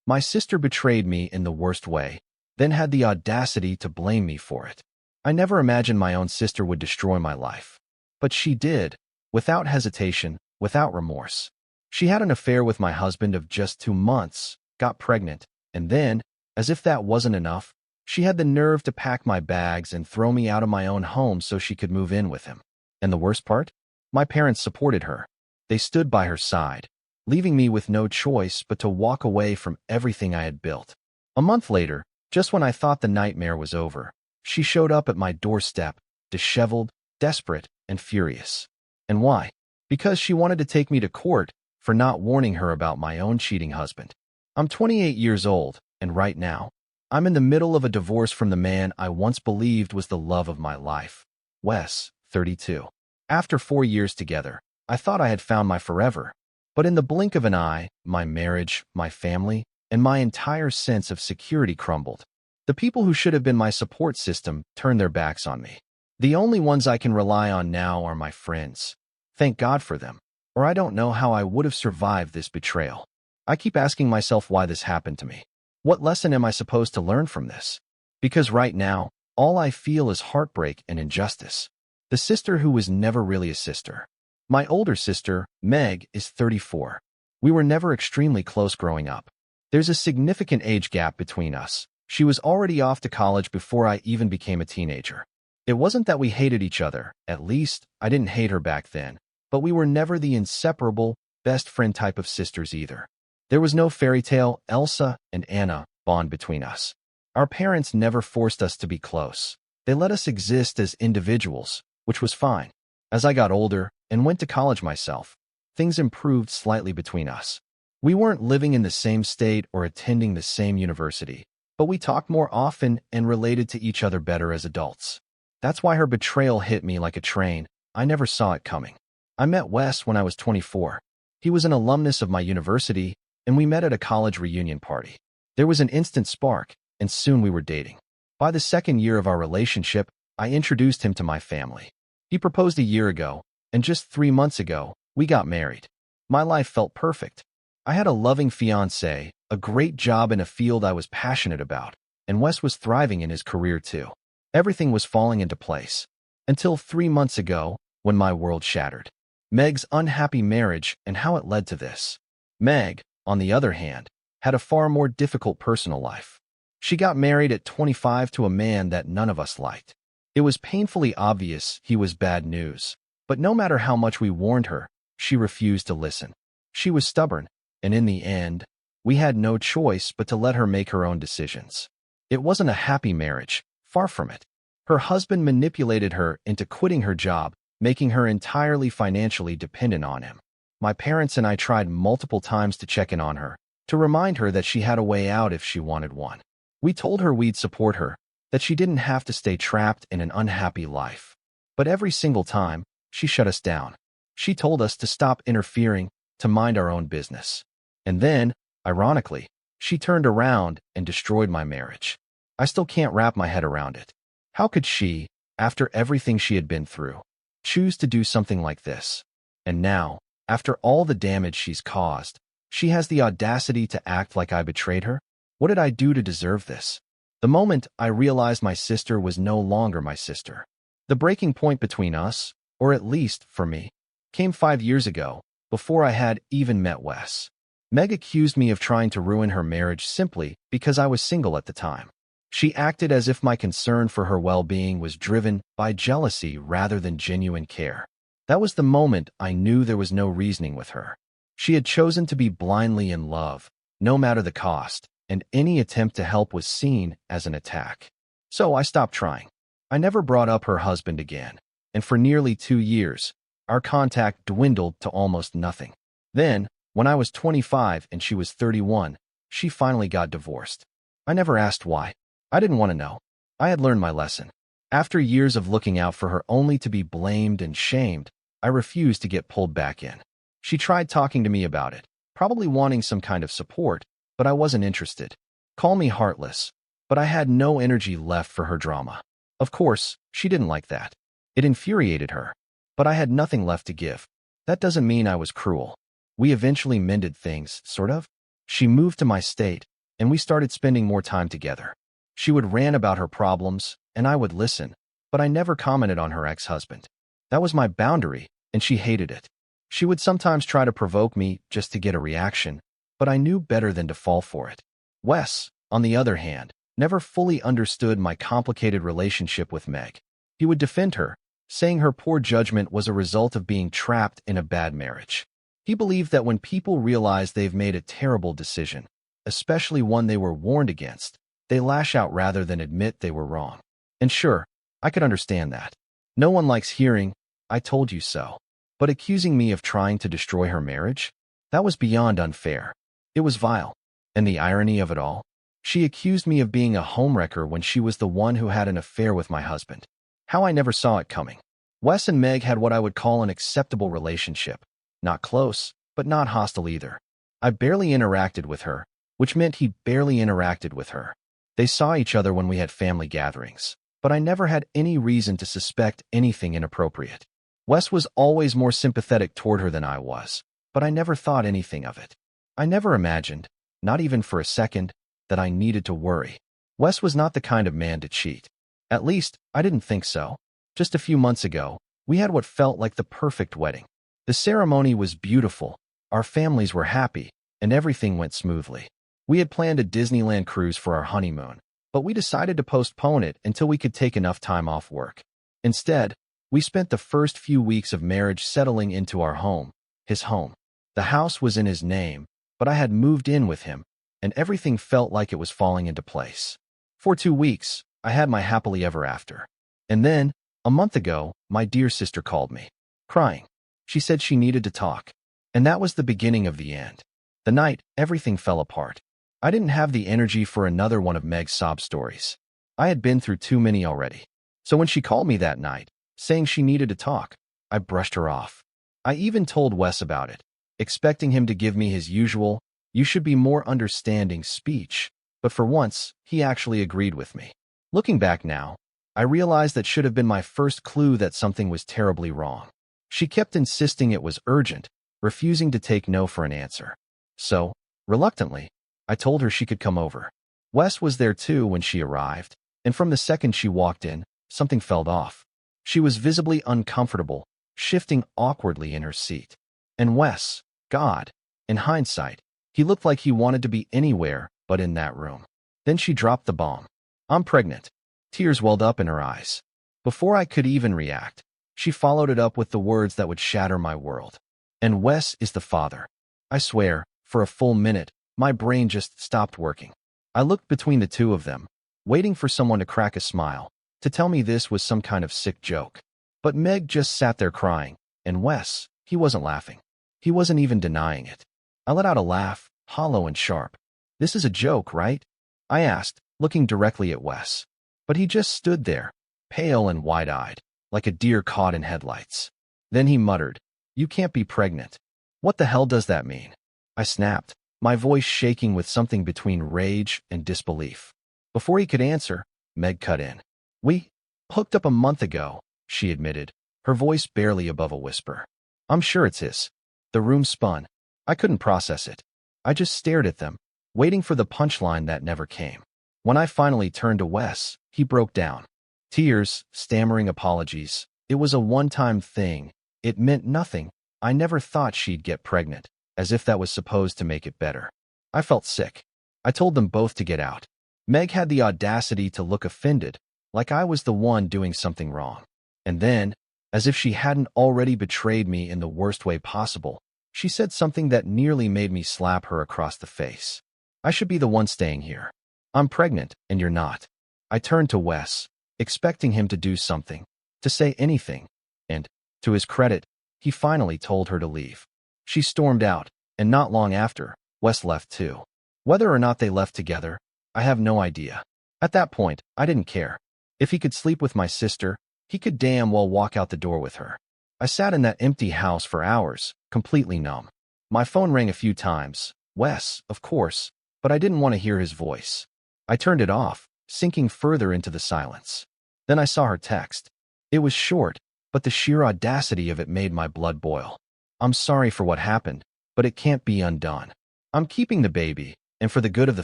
My sister betrayed me in the worst way, then had the audacity to blame me for it. I never imagined my own sister would destroy my life. But she did, without hesitation, without remorse. She had an affair with my husband of just 2 months, got pregnant, and then, as if that wasn't enough, she had the nerve to pack my bags and throw me out of my own home so she could move in with him. And the worst part? My parents supported her. They stood by her side, leaving me with no choice but to walk away from everything I had built. A month later, just when I thought the nightmare was over, she showed up at my doorstep, disheveled, desperate, and furious. And why? Because she wanted to take me to court for not warning her about my own cheating husband. I'm 28 years old, and right now, I'm in the middle of a divorce from the man I once believed was the love of my life. Wes, 32. After 4 years together, I thought I had found my forever. But in the blink of an eye, my marriage, my family, and my entire sense of security crumbled. The people who should have been my support system turned their backs on me. The only ones I can rely on now are my friends. Thank God for them, or I don't know how I would have survived this betrayal. I keep asking myself why this happened to me. What lesson am I supposed to learn from this? Because right now, all I feel is heartbreak and injustice. The sister who was never really a sister. My older sister, Meg, is 34. We were never extremely close growing up. There's a significant age gap between us. She was already off to college before I even became a teenager. It wasn't that we hated each other, at least I didn't hate her back then, but we were never the inseparable, best friend type of sisters either. There was no fairy tale Elsa and Anna bond between us. Our parents never forced us to be close. They let us exist as individuals, which was fine. As I got older and went to college myself, things improved slightly between us. We weren't living in the same state or attending the same university, but we talked more often and related to each other better as adults. That's why her betrayal hit me like a train. I never saw it coming. I met Wes when I was 24. He was an alumnus of my university, and we met at a college reunion party. There was an instant spark, and soon we were dating. By the second year of our relationship, I introduced him to my family. He proposed a year ago, and just 3 months ago, we got married. My life felt perfect. I had a loving fiancé, a great job in a field I was passionate about, and Wes was thriving in his career too. Everything was falling into place. Until 3 months ago, when my world shattered. Meg's unhappy marriage and how it led to this. Meg, on the other hand, had a far more difficult personal life. She got married at 25 to a man that none of us liked. It was painfully obvious he was bad news, but no matter how much we warned her, she refused to listen. She was stubborn, and in the end, we had no choice but to let her make her own decisions. It wasn't a happy marriage, far from it. Her husband manipulated her into quitting her job, making her entirely financially dependent on him. My parents and I tried multiple times to check in on her, to remind her that she had a way out if she wanted one. We told her we'd support her, that she didn't have to stay trapped in an unhappy life. But every single time, she shut us down. She told us to stop interfering, to mind our own business. And then, ironically, she turned around and destroyed my marriage. I still can't wrap my head around it. How could she, after everything she had been through, choose to do something like this? And now, after all the damage she's caused, she has the audacity to act like I betrayed her? What did I do to deserve this? The moment I realized my sister was no longer my sister. The breaking point between us, or at least for me, came 5 years ago, before I had even met Wes. Meg accused me of trying to ruin her marriage simply because I was single at the time. She acted as if my concern for her well-being was driven by jealousy rather than genuine care. That was the moment I knew there was no reasoning with her. She had chosen to be blindly in love, no matter the cost, and any attempt to help was seen as an attack. So I stopped trying. I never brought up her husband again, and for nearly 2 years, our contact dwindled to almost nothing. Then, when I was 25 and she was 31, she finally got divorced. I never asked why. I didn't want to know. I had learned my lesson. After years of looking out for her only to be blamed and shamed, I refused to get pulled back in. She tried talking to me about it, probably wanting some kind of support, but I wasn't interested. Call me heartless, but I had no energy left for her drama. Of course, she didn't like that. It infuriated her, but I had nothing left to give. That doesn't mean I was cruel. We eventually mended things, sort of. She moved to my state, and we started spending more time together. She would rant about her problems, and I would listen, but I never commented on her ex-husband. That was my boundary, and she hated it. She would sometimes try to provoke me just to get a reaction, but I knew better than to fall for it. Wes, on the other hand, never fully understood my complicated relationship with Meg. He would defend her, saying her poor judgment was a result of being trapped in a bad marriage. He believed that when people realize they've made a terrible decision, especially one they were warned against, they lash out rather than admit they were wrong. And sure, I could understand that. No one likes hearing, "I told you so." But accusing me of trying to destroy her marriage? That was beyond unfair. It was vile. And the irony of it all? She accused me of being a homewrecker when she was the one who had an affair with my husband. How I never saw it coming. Wes and Meg had what I would call an acceptable relationship. Not close, but not hostile either. I barely interacted with her, which meant he barely interacted with her. They saw each other when we had family gatherings, but I never had any reason to suspect anything inappropriate. Wes was always more sympathetic toward her than I was, but I never thought anything of it. I never imagined, not even for a second, that I needed to worry. Wes was not the kind of man to cheat. At least, I didn't think so. Just a few months ago, we had what felt like the perfect wedding. The ceremony was beautiful, our families were happy, and everything went smoothly. We had planned a Disneyland cruise for our honeymoon, but we decided to postpone it until we could take enough time off work. Instead, we spent the first few weeks of marriage settling into our home, his home. The house was in his name, but I had moved in with him, and everything felt like it was falling into place. For 2 weeks, I had my happily ever after. And then, a month ago, my dear sister called me, crying. She said she needed to talk. And that was the beginning of the end. The night, everything fell apart. I didn't have the energy for another one of Meg's sob stories. I had been through too many already. So when she called me that night, saying she needed to talk, I brushed her off. I even told Wes about it, expecting him to give me his usual, "You should be more understanding" speech, but for once, he actually agreed with me. Looking back now, I realized that should have been my first clue that something was terribly wrong. She kept insisting it was urgent, refusing to take no for an answer. So, reluctantly, I told her she could come over. Wes was there too when she arrived, and from the second she walked in, something felt off. She was visibly uncomfortable, shifting awkwardly in her seat. And Wes, God, in hindsight, he looked like he wanted to be anywhere but in that room. Then she dropped the bomb. "I'm pregnant." Tears welled up in her eyes. Before I could even react, she followed it up with the words that would shatter my world. "And Wes is the father." I swear, for a full minute, my brain just stopped working. I looked between the two of them, waiting for someone to crack a smile, to tell me this was some kind of sick joke. But Meg just sat there crying, and Wes, he wasn't laughing. He wasn't even denying it. I let out a laugh, hollow and sharp. "This is a joke, right?" I asked, looking directly at Wes. But he just stood there, pale and wide-eyed, like a deer caught in headlights. Then he muttered, "You can't be pregnant." "What the hell does that mean?" I snapped, my voice shaking with something between rage and disbelief. Before he could answer, Meg cut in. "We hooked up a month ago," she admitted, her voice barely above a whisper. "I'm sure it's his." The room spun. I couldn't process it. I just stared at them, waiting for the punchline that never came. When I finally turned to Wes, he broke down. Tears, stammering apologies. It was a one-time thing. It meant nothing. I never thought she'd get pregnant, as if that was supposed to make it better. I felt sick. I told them both to get out. Meg had the audacity to look offended, like I was the one doing something wrong. And then, as if she hadn't already betrayed me in the worst way possible, she said something that nearly made me slap her across the face. "I should be the one staying here. I'm pregnant, and you're not." I turned to Wes, expecting him to do something, to say anything, and, to his credit, he finally told her to leave. She stormed out, and not long after, Wes left too. Whether or not they left together, I have no idea. At that point, I didn't care. If he could sleep with my sister, he could damn well walk out the door with her. I sat in that empty house for hours, completely numb. My phone rang a few times. Wes, of course, but I didn't want to hear his voice. I turned it off, sinking further into the silence. Then I saw her text. It was short, but the sheer audacity of it made my blood boil. "I'm sorry for what happened, but it can't be undone. I'm keeping the baby, and for the good of the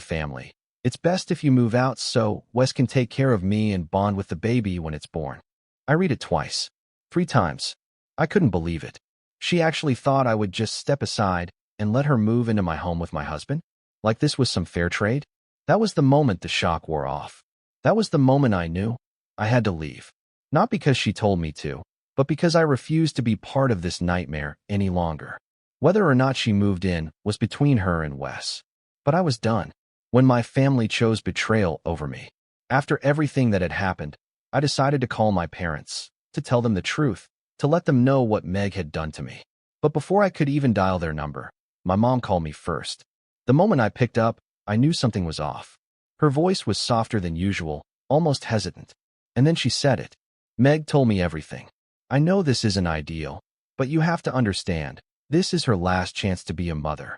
family, it's best if you move out so Wes can take care of me and bond with the baby when it's born. I read it twice, 3 times. I couldn't believe it. She actually thought I would just step aside and let her move into my home with my husband? Like this was some fair trade? That was the moment the shock wore off. That was the moment I knew I had to leave. Not because she told me to, but because I refused to be part of this nightmare any longer. Whether or not she moved in was between her and Wes. But I was done. When my family chose betrayal over me, after everything that had happened, I decided to call my parents, to tell them the truth, to let them know what Meg had done to me. But before I could even dial their number, my mom called me first. The moment I picked up, I knew something was off. Her voice was softer than usual, almost hesitant. And then she said it. Meg told me everything. I know this isn't ideal, but you have to understand, this is her last chance to be a mother.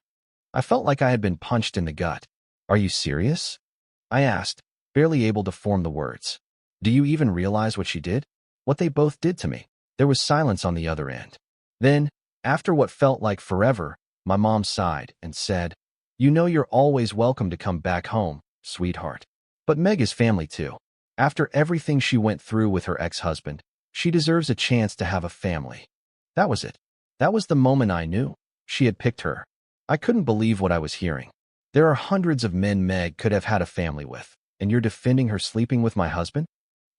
I felt like I had been punched in the gut. Are you serious? I asked, barely able to form the words. Do you even realize what she did? What they both did to me? There was silence on the other end. Then, after what felt like forever, my mom sighed and said, You know you're always welcome to come back home, sweetheart. But Meg is family too. After everything she went through with her ex-husband, she deserves a chance to have a family. That was it. That was the moment I knew she had picked her. I couldn't believe what I was hearing. There are hundreds of men Meg could have had a family with, and you're defending her sleeping with my husband?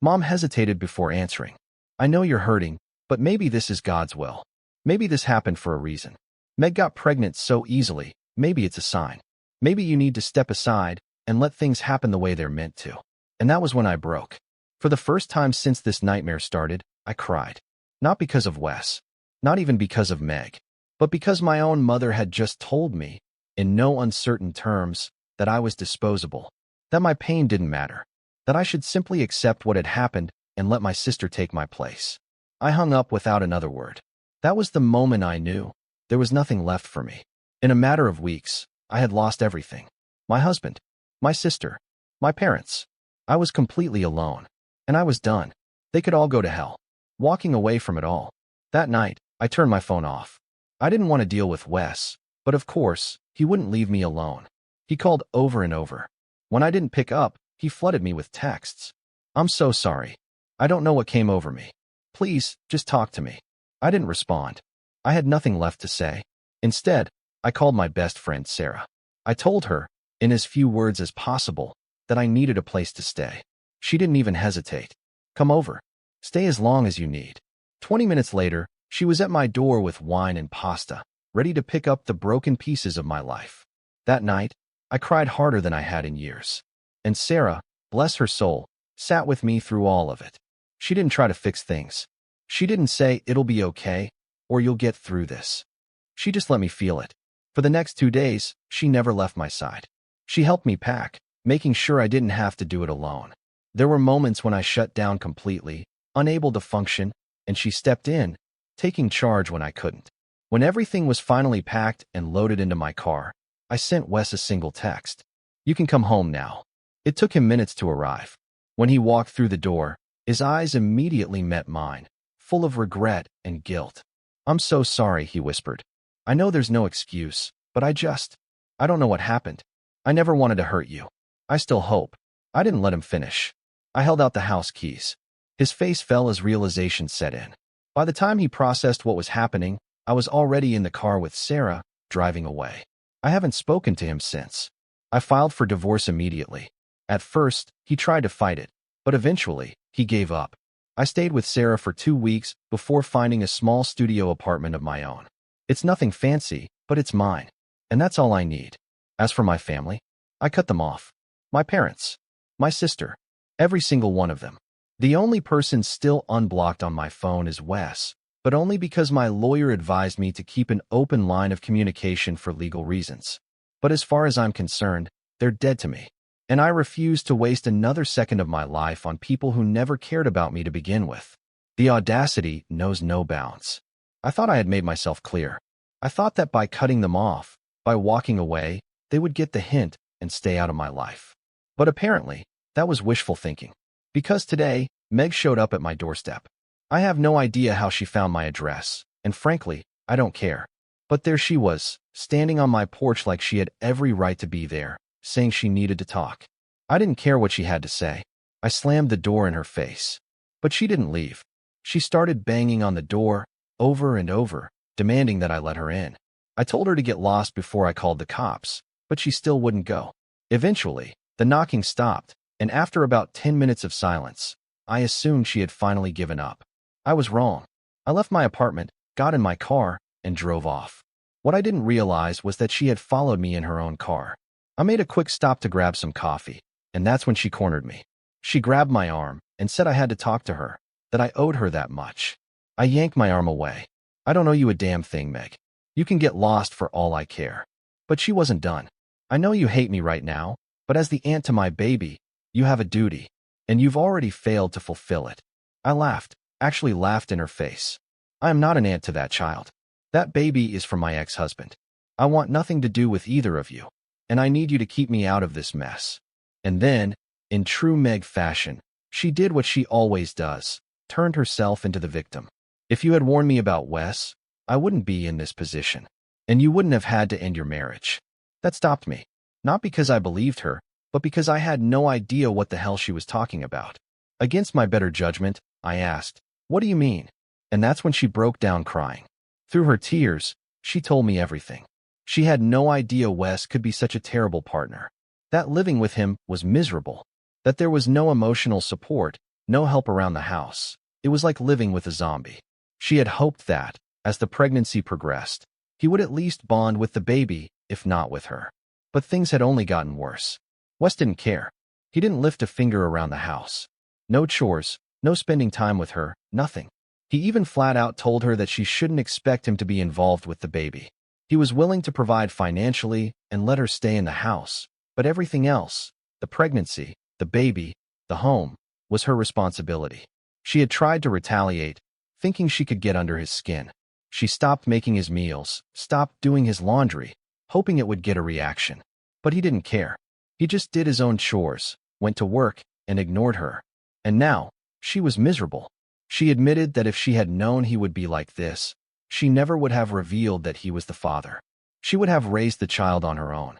Mom hesitated before answering. I know you're hurting, but maybe this is God's will. Maybe this happened for a reason. Meg got pregnant so easily, maybe it's a sign. Maybe you need to step aside and let things happen the way they're meant to. And that was when I broke. For the first time since this nightmare started, I cried. Not because of Wes, not even because of Meg, but because my own mother had just told me, in no uncertain terms, that I was disposable, that my pain didn't matter, that I should simply accept what had happened and let my sister take my place. I hung up without another word. That was the moment I knew there was nothing left for me. In a matter of weeks, I had lost everything. My husband, my sister, my parents. I was completely alone, and I was done. They could all go to hell. Walking away from it all. That night, I turned my phone off. I didn't want to deal with Wes, but of course, he wouldn't leave me alone. He called over and over. When I didn't pick up, he flooded me with texts. I'm so sorry. I don't know what came over me. Please, just talk to me. I didn't respond. I had nothing left to say. Instead, I called my best friend Sarah. I told her, in as few words as possible, that I needed a place to stay. She didn't even hesitate. Come over. Stay as long as you need. 20 minutes later, she was at my door with wine and pasta, ready to pick up the broken pieces of my life. That night, I cried harder than I had in years. And Sarah, bless her soul, sat with me through all of it. She didn't try to fix things. She didn't say, it'll be okay, or you'll get through this. She just let me feel it. For the next 2 days, she never left my side. She helped me pack, making sure I didn't have to do it alone. There were moments when I shut down completely, unable to function, and she stepped in, taking charge when I couldn't. When everything was finally packed and loaded into my car, I sent Wes a single text. You can come home now. It took him minutes to arrive. When he walked through the door, his eyes immediately met mine, full of regret and guilt. I'm so sorry, he whispered. I know there's no excuse, but I don't know what happened. I never wanted to hurt you. I still hope. I didn't let him finish. I held out the house keys. His face fell as realization set in. By the time he processed what was happening, I was already in the car with Sarah, driving away. I haven't spoken to him since. I filed for divorce immediately. At first, he tried to fight it, but eventually, he gave up. I stayed with Sarah for 2 weeks before finding a small studio apartment of my own. It's nothing fancy, but it's mine. And that's all I need. As for my family, I cut them off. My parents, my sister, every single one of them. The only person still unblocked on my phone is Wes, but only because my lawyer advised me to keep an open line of communication for legal reasons. But as far as I'm concerned, they're dead to me. And I refuse to waste another second of my life on people who never cared about me to begin with. The audacity knows no bounds. I thought I had made myself clear. I thought that by cutting them off, by walking away, they would get the hint and stay out of my life. But apparently, that was wishful thinking. Because today, Meg showed up at my doorstep. I have no idea how she found my address, and frankly, I don't care. But there she was, standing on my porch like she had every right to be there, saying she needed to talk. I didn't care what she had to say. I slammed the door in her face. But she didn't leave. She started banging on the door, over and over, demanding that I let her in. I told her to get lost before I called the cops, but she still wouldn't go. Eventually, the knocking stopped, and after about 10 minutes of silence, I assumed she had finally given up. I was wrong. I left my apartment, got in my car, and drove off. What I didn't realize was that she had followed me in her own car. I made a quick stop to grab some coffee, and that's when she cornered me. She grabbed my arm and said I had to talk to her, that I owed her that much. I yanked my arm away. I don't owe you a damn thing, Meg. You can get lost for all I care. But she wasn't done. I know you hate me right now, but as the aunt to my baby, you have a duty, and you've already failed to fulfill it. I laughed, actually laughed in her face. I am not an aunt to that child. That baby is from my ex-husband. I want nothing to do with either of you, and I need you to keep me out of this mess. And then, in true Meg fashion, she did what she always does, turned herself into the victim. If you had warned me about Wes, I wouldn't be in this position, and you wouldn't have had to end your marriage. That stopped me, not because I believed her, but because I had no idea what the hell she was talking about. Against my better judgment, I asked, "What do you mean?" And that's when she broke down crying. Through her tears, she told me everything. She had no idea Wes could be such a terrible partner, that living with him was miserable, that there was no emotional support, no help around the house. It was like living with a zombie. She had hoped that, as the pregnancy progressed, he would at least bond with the baby, if not with her. But things had only gotten worse. Wes didn't care. He didn't lift a finger around the house. No chores, no spending time with her, nothing. He even flat out told her that she shouldn't expect him to be involved with the baby. He was willing to provide financially and let her stay in the house, but everything else, the pregnancy, the baby, the home, was her responsibility. She had tried to retaliate, thinking she could get under his skin. She stopped making his meals, stopped doing his laundry, hoping it would get a reaction. But he didn't care. He just did his own chores, went to work, and ignored her. And now, she was miserable. She admitted that if she had known he would be like this, she never would have revealed that he was the father. She would have raised the child on her own.